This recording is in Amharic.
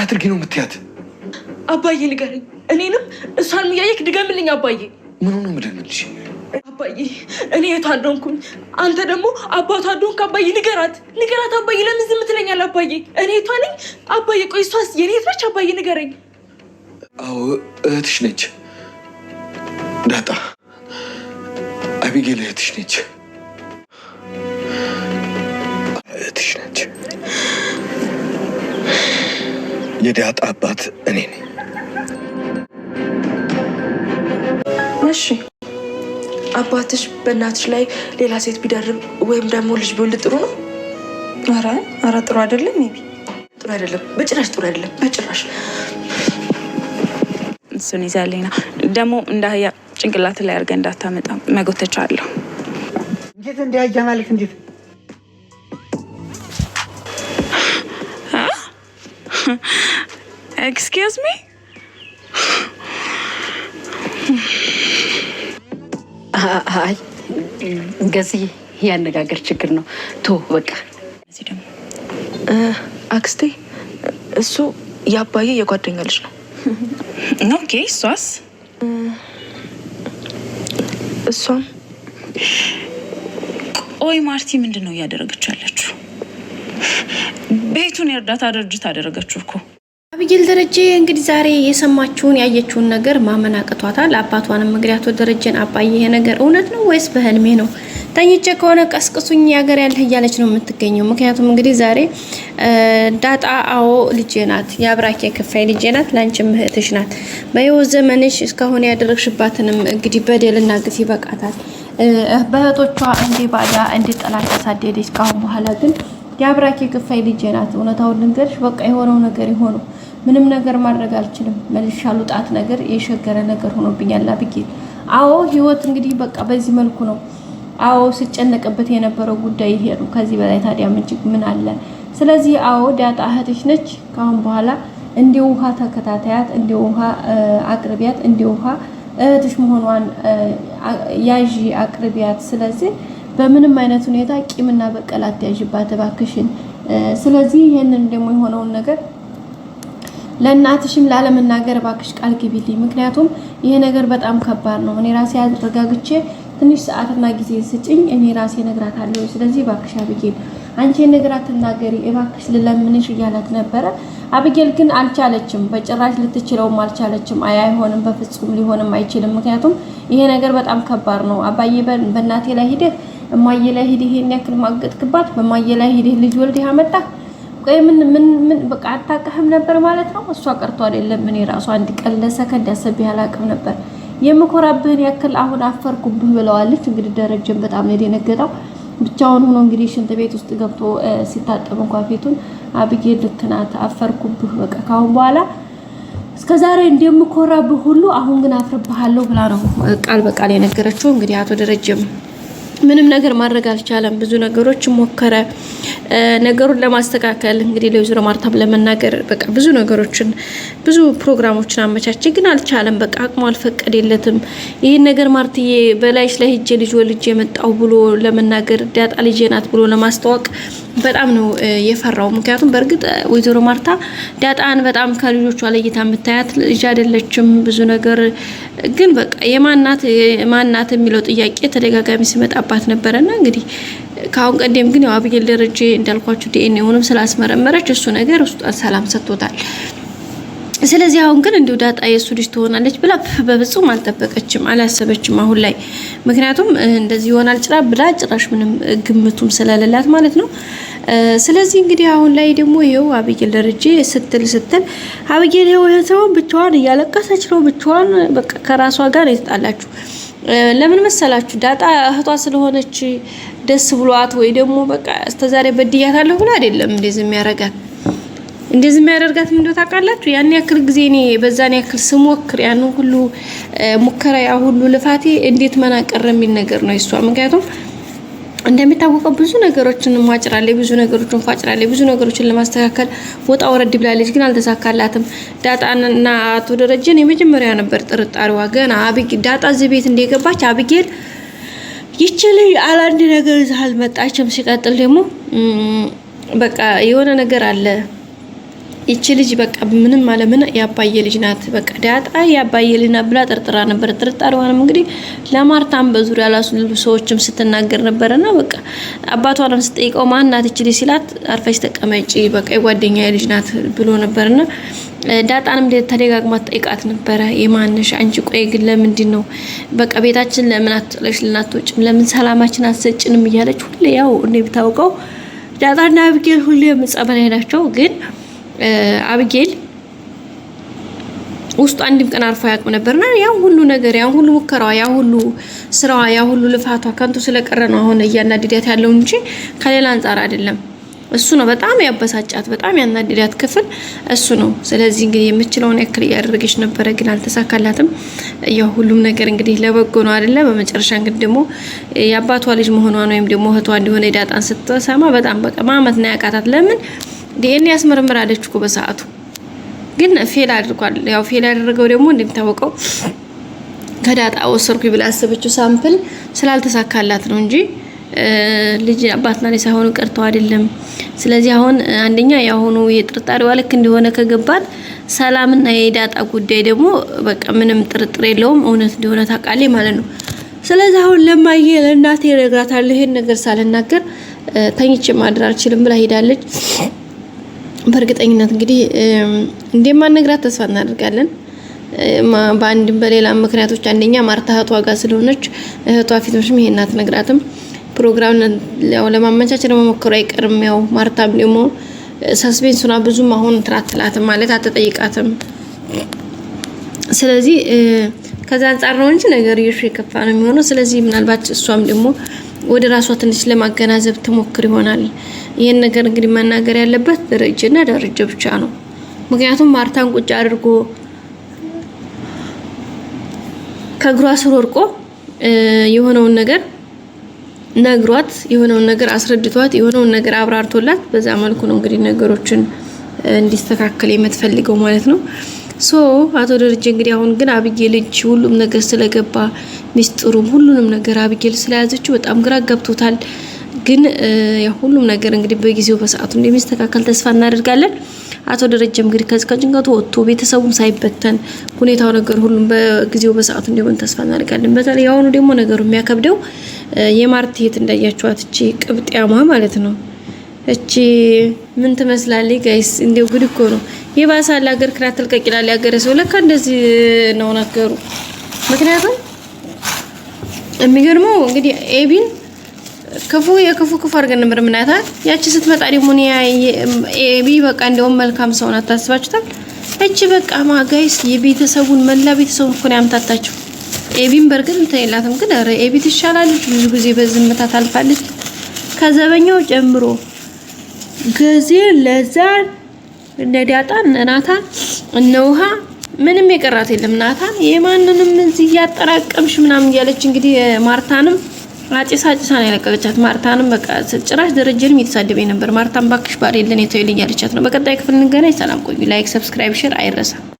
አድርጊ ነው የምትያት? አባዬ ንገረኝ። እኔንም እሷን እያየክ ድገምልኝ አባዬ። ምን ነው የምደግምልሽ? አባዬ እኔ የት አደንኩኝ? አንተ ደግሞ አባቷ አደንክ። አባዬ ንገራት አባዬ። ለምን ዝም ትለኛለህ አባዬ? እኔ የቷ ነኝ አባዬ? ቆይ እሷስ የኔ የት ነች አባዬ? ንገረኝ። አዎ እህትሽ ነች ዳጣ። አቢጌል እህትሽ ነች። እህትሽ ነች። የዳጣ አባት እኔ ነኝ። እሺ አባትሽ በእናትሽ ላይ ሌላ ሴት ቢደርብ ወይም ደግሞ ልጅ ቢወልድ ጥሩ ነው? ኧረ ጥሩ አይደለም። ሜቢ ጥሩ አይደለም፣ በጭራሽ ጥሩ አይደለም፣ በጭራሽ። እሱን ይዛልኝ ነው ደግሞ እንዳያ ጭንቅላት ላይ አድርገህ እንዳታመጣ መጎተቻ አለሁ። እንዴት እንዳያ ማለት እንዴት? ኤክስኪውዝ ሚ አይ ገዚህ ያነጋገር ችግር ነው። ቶ በቃ እዚህ ደግሞ አክስቴ እሱ የአባዬ የጓደኛ ልጅ ነው። ኦኬ እሷስ? እሷም ቆይ ማርቲ ምንድን ነው እያደረገች ያለችው? ቤቱን የእርዳታ ድርጅት አደረገችው እኮ። አቢጌል ደረጀ እንግዲህ ዛሬ የሰማችውን ያየችውን ነገር ማመን አቅቷታል። አባቷንም እንግዲህ ደረጀን አባዬ ይሄ ነገር እውነት ነው ወይስ በህልሜ ነው? ተኝቼ ከሆነ ቀስቅሱኝ ያገር ያለህ እያለች ነው የምትገኘው። ምክንያቱም እንግዲህ ዛሬ ዳጣ አዎ ልጄ ናት፣ የአብራኬ ክፋይ ልጄ ናት፣ ላንቺም እህትሽ ናት። በህይወት ዘመንሽ እስካሁን ያደረግሽባትንም እንግዲህ በደልና ግፍ ይበቃታል። በእህቶቿ እንደ ባዳ እንደ ጠላት ያሳደደች። ካሁን በኋላ ግን የአብራኬ ክፋይ ልጄ ናት። እውነታውን ልንገርሽ፣ በቃ የሆነው ነገር ይሆኑ፣ ምንም ነገር ማድረግ አልችልም። መልሻሉ ጣት ነገር የሸገረ ነገር ሆኖብኛል አቢጌል። አዎ ህይወት እንግዲህ በቃ በዚህ መልኩ ነው። አዎ ስጨነቅበት የነበረው ጉዳይ ይሄ ነው። ከዚህ በላይ ታዲያ ምን አለ? ስለዚህ አዎ ዳጣ እህትሽ ነች። ካሁን በኋላ እንደ ውሃ ተከታታያት፣ እንደ ውሃ አቅርቢያት፣ እንደ ውሃ እህትሽ መሆኗን ያዢ አቅርቢያት። ስለዚህ በምንም አይነት ሁኔታ ቂምና በቀል አትያዥባት እባክሽን። ስለዚህ ይሄንን ደግሞ የሆነውን ነገር ለእናትሽም ላለመናገር እባክሽ ቃል ግቢልኝ። ምክንያቱም ይሄ ነገር በጣም ከባድ ነው። እኔ ራሴ አረጋግቼ ትንሽ ሰዓትና ጊዜ ስጭኝ፣ እኔ ራሴ እነግራታለሁ። ስለዚህ እባክሽ አቢጌል አንቺ ነግራት ተናገሪ እባክሽ ልለምንሽ እያላት ነበረ። አቢጌል ግን አልቻለችም፣ በጭራሽ ልትችለውም አልቻለችም። አይሆንም፣ በፍጹም ሊሆንም አይችልም። ምክንያቱም ይሄ ነገር በጣም ከባድ ነው። አባዬ በእናቴ ላይ ሂደህ እማዬ ላይ ሂደህ ይሄን ያክል ማገጥክባት፣ በማዬ ላይ ሂደህ ልጅ ወልደህ ያመጣ። ቆይ ምን በቃ አታውቅህም ነበር ማለት ነው? እሷ ቀርቶ አይደለም እኔ ራሱ አንድ ቀን ለሰከንድ አሰብህ አላውቅም ነበር። የምኮራብህን ያክል አሁን አፈርኩብህ ብለዋለች። እንግዲህ ደረጀን በጣም ነው የደነገጠው። ብቻውን ሆኖ እንግዲህ ሽንት ቤት ውስጥ ገብቶ ሲታጠብ እንኳን ፊቱን አቢጌል ልክ ናት፣ አፈርኩብህ በቃ ካሁን በኋላ እስከዛሬ እንደምኮራብህ ሁሉ አሁን ግን አፍርብሃለሁ ብላ ነው ቃል በቃል የነገረችው። እንግዲህ አቶ ደረጀም ምንም ነገር ማድረግ አልቻለም። ብዙ ነገሮች ሞከረ ነገሩን ለማስተካከል እንግዲህ ለወይዘሮ ማርታም ለመናገር በቃ ብዙ ነገሮችን ብዙ ፕሮግራሞችን አመቻቸ፣ ግን አልቻለም። በቃ አቅሙ አልፈቀደለትም። ይሄን ነገር ማርትዬ በላይሽ ላይ ሂጄ ልጅ ወልጄ መጣው ብሎ ለመናገር ዳጣ ልጄ ናት ብሎ ለማስተዋወቅ በጣም ነው የፈራው። ምክንያቱም በእርግጥ ወይዘሮ ማርታ ዳጣን በጣም ከልጆቿ ለይታ የምታያት ልጅ አይደለችም። ብዙ ነገር ግን በቃ የማናት የሚለው ጥያቄ ተደጋጋሚ ሲመጣባት ነበርና እንግዲህ ካሁን ቀደም ግን ያው አቢጌል ደረጀ እንዳልኳችሁ ዲኤንኤውንም ስላስመረመረች እሱ ነገር ውስጧን ሰላም ሰጥቶታል። ስለዚህ አሁን ግን እንዲሁ ዳጣ የሱ ልጅ ትሆናለች ብላ በፍጹም አልጠበቀችም፣ አላሰበችም አሁን ላይ። ምክንያቱም እንደዚህ ይሆናል ጭራሽ ምንም ግምቱም ስለሌላት ማለት ነው። ስለዚህ እንግዲህ አሁን ላይ ደግሞ ይሄው አቢጌል ደረጀ ስትል አቢጌል ይሄው ብቻዋን እያለቀሰች ነው። ብቻዋን በቃ ከራሷ ጋር የተጣላችሁ ለምን መሰላችሁ? ዳጣ እህቷ ስለሆነች ደስ ብሏት ወይ ደግሞ በቃ እስከዛሬ በድያታለሁ ብላ አይደለም እንደዚህ የሚያረጋት። እንደዚህ የሚያደርጋት ምን እንደው ታውቃላችሁ? ያን ያክል ጊዜ እኔ በዛን ያክል ስሞክር ያን ሁሉ ሙከራ ያ ሁሉ ልፋቴ እንዴት መናቀር የሚል ነገር ነው እሷ። ምክንያቱም እንደሚታወቀው ብዙ ነገሮችን ማጭራለች፣ ብዙ ነገሮችን ፋጭራለች፣ ብዙ ነገሮችን ለማስተካከል ወጣ ወረድ ብላለች፣ ግን አልተሳካላትም። ዳጣና አቶ ደረጀን የመጀመሪያ ነበር ጥርጣሬዋ። ገና ዳጣ እዚህ ቤት እንደገባች አቢጌል ይችል አላንድ ነገር ይዛል መጣችም። ሲቀጥል ደግሞ በቃ የሆነ ነገር አለ ይቺ ልጅ በቃ ምንም ማለምን ያባየ ልጅ ናት። በቃ ዳጣ ያባየ ልጅ ናት ብላ ጥርጥራ ነበር። ጥርጣሬዋንም እንግዲህ ለማርታም በዙሪያ ላሱ ሰዎችም ስትናገር ነበርና በቃ አባቷንም ስትጠይቀው ማን ናት ይቺ ልጅ ሲላት አርፈሽ ተቀመጪ በቃ የጓደኛዬ ልጅ ናት ብሎ ነበርና ዳጣንም ተደጋግማ ጠይቃት ነበረ። የማንሽ አንቺ ቆይ ግን ለምንድን ነው በቃ ቤታችን ለምን አትጥለሽ ልናትወጭም ለምን ሰላማችን አትሰጭንም እያለች ሁሌ ያው እንደምታውቀው ዳጣና አብጌል ሁሌ መጸበላይ ናቸው። ግን አብጌል ውስጡ አንድም ቀን አርፎ ያቅም ነበርና ያ ሁሉ ነገር ያ ሁሉ ሙከራዋ ያ ሁሉ ስራዋ ያ ሁሉ ልፋቷ ከንቱ ስለቀረ ነው አሁን እያናደዳት ያለው እንጂ ከሌላ አንፃር አይደለም። እሱ ነው በጣም ያበሳጫት በጣም ያናደዳት ክፍል እሱ ነው። ስለዚህ እንግዲህ የምችለውን ያክል ያደረገች ነበር ግን አልተሳካላትም። ያው ሁሉም ነገር እንግዲህ ለበጎ ነው አይደለ? በመጨረሻ እንግዲህ ደግሞ የአባቷ ልጅ መሆኗን ወይም ደግሞ እህቷ እንደሆነ ዳጣን ስትሰማ በጣም በቃ ማመት ነው ያቃታት። ለምን ዲኤንኤ ያስመረምራለች እኮ በሰዓቱ ግን ፌል አድርጓል። ያው ፌል ያደረገው ደግሞ እንደምታወቀው ከዳጣ ወሰርኩ ብላ አሰበችው ሳምፕል ስላልተሳካላት ነው እንጂ ልጅ አባትና ልጅ ሳይሆኑ ቀርተው አይደለም። ስለዚህ አሁን አንደኛ ያሁኑ የጥርጣሬዋ ልክ እንደሆነ ከገባት ሰላምና የዳጣ ጉዳይ ደግሞ በቃ ምንም ጥርጥር የለውም እውነት እንደሆነ ታውቃለች ማለት ነው። ስለዚህ አሁን ለማየ ለእናቴ እነግራታለሁ ይሄን ነገር ሳልናገር ተኝቼ ማድር አልችልም ብላ ሄዳለች። በእርግጠኝነት እንግዲህ እንደማንነግራት ተስፋ እናደርጋለን። በአንድም በሌላ ምክንያቶች አንደኛ ማርታ እህቷ ጋር ስለሆነች እህቷ ፊትምሽም ይሄን አትነግራትም። ፕሮግራም ያው ለማመቻቸት መሞከሩ አይቀርም። ያው ማርታም ደግሞ ሰስፔንሱና ብዙም አሁን ትራትላትም ማለት አትጠይቃትም። ስለዚህ ከዛ አንፃር ነው እንጂ ነገር የከፋ ነው የሚሆነው። ስለዚህ ምናልባት እሷም ደግሞ ወደ ራሷ ትንሽ ለማገናዘብ ትሞክር ይሆናል። ይሄን ነገር እንግዲህ መናገር ያለበት ደረጀና ደረጀ ብቻ ነው። ምክንያቱም ማርታን ቁጭ አድርጎ ከግሯ ስር ወርቆ የሆነውን ነገር ነግሯት የሆነውን ነገር አስረድቷት የሆነውን ነገር አብራርቶላት በዛ መልኩ ነው እንግዲህ ነገሮችን እንዲስተካከል የምትፈልገው ማለት ነው። አቶ ደረጀ እንግዲህ አሁን ግን አብጌል ልጅ ሁሉም ነገር ስለገባ ሚስጥሩም ሁሉንም ነገር አብጌል ስለያዘችው በጣም ግራ ገብቶታል። ግን ሁሉም ነገር እንግዲህ በጊዜው በሰዓቱ እንደሚስተካከል ተስፋ እናደርጋለን። አቶ ደረጀም እንግዲህ ከዚህ ከጭንቀቱ ወጥቶ ቤተሰቡም ሳይበተን ሁኔታው ነገር ሁሉም በጊዜው በሰዓቱ እንደሆነ ተስፋ እናደርጋለን። በተለይ አሁን ደግሞ ነገሩ የሚያከብደው የማርቲ እህት እንዳያችኋት እቺ ቅብጥያማ ማለት ነው። እቺ ምን ትመስላለች ጋይስ? እንደው ጉድ እኮ ነው። የባሳል ሀገር ክራት ተልቀቂላል ያገረ ሰው ለካ እንደዚህ ነው ነገሩ። ምክንያቱም የሚገርመው እንግዲህ ኤቢን ክፉ ክፉ አድርገን ነበር ምናታት። ያቺ ስትመጣ ደግሞ ኤቢ በቃ እንደውም መልካም ሰው ናት። ታስባችሁታል? እቺ በቃ ጋይስ የቤተሰቡን መላ ቤተሰቡን እኮ ነው ያምታታችሁ። ኤቢን በርግጥ እንተይላትም ግን አረ ኤቢ ትሻላለች። ብዙ ጊዜ በዝምታ ታልፋለች ከዘበኛው ጀምሮ ጊዜ ለዛን እነዳጣን ናታን እነውሃ ምንም የቀራት የለም። ናታን የማንንም እዚህ ያጠራቀምሽ ምናምን ያለች እንግዲህ ማርታንም አጭሳ ነው ያለቀቀቻት። ማርታንም በቃ ጭራሽ ደረጀንም እየተሳደበኝ ነበር። ማርታን ባክሽ ባል የለን የተይልኝ ያለቻት ነው። በቀጣይ ክፍል እንገናኝ። ሰላም ቆዩ። ላይክ፣ ሰብስክራይብ፣ ሼር አይረሳ።